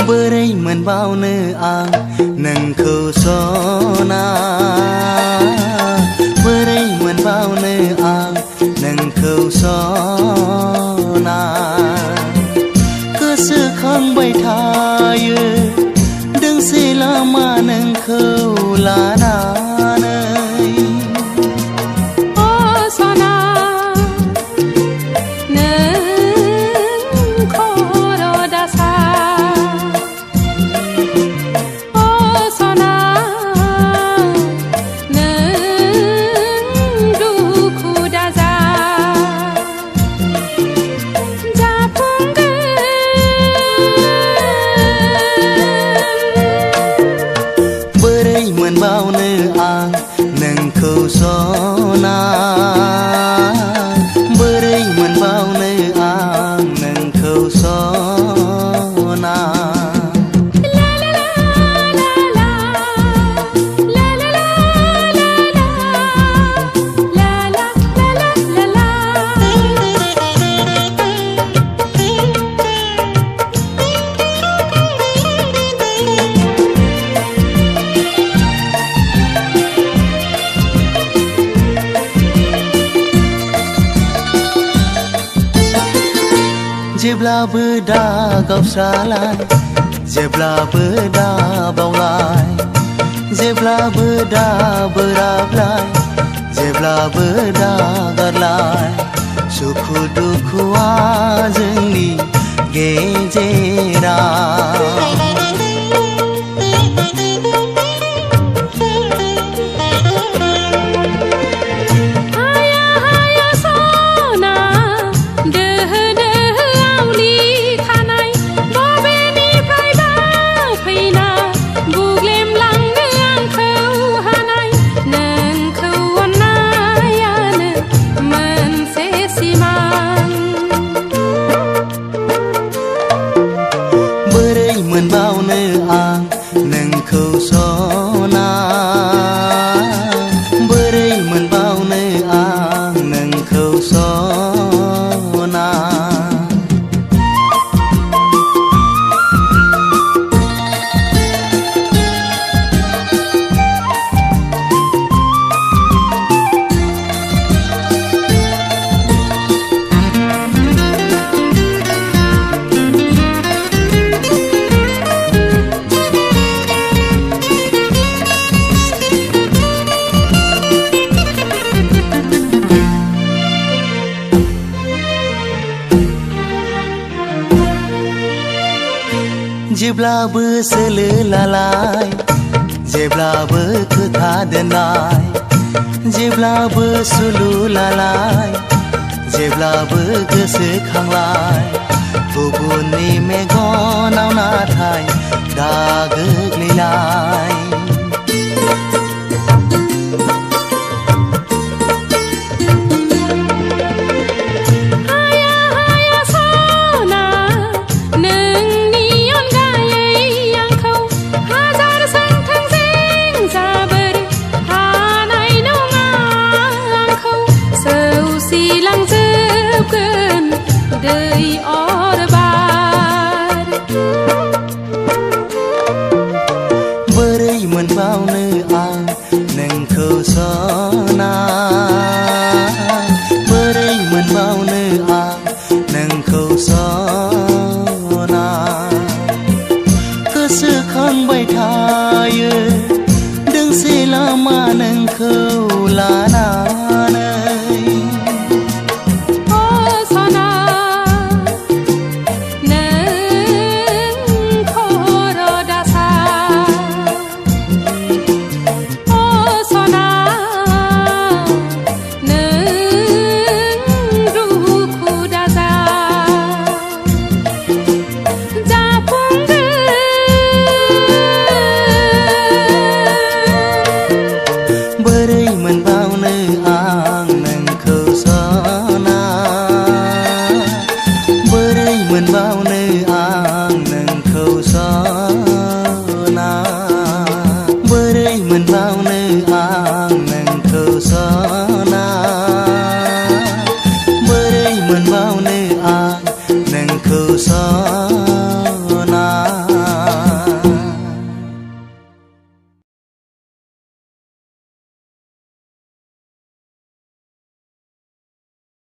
Bơi mình bao nơi ang nâng khâu sona bơi mình bao nơi ang nâng khâu sona cứ sự khăng bay thay đừng xì la mà nâng khâu lá na nơi bao nơi ang nâng khâu sona bơi đây mình bao nơi ang nâng khâu sona Jebla beda kau salah Jebla beda baulai Jebla beda berablai Jebla beda garlai Suku duku जोंनि गेजेराव जेब्लाबो सोलो लालाय जेब्लाबो खोथा दोननाय जेब्लाबो सुलु लालाय जेब्लाबो गोसोखांलाय गुबुननि मेगनाव नाथाय दा गोग्लैलाय आं नोंखौ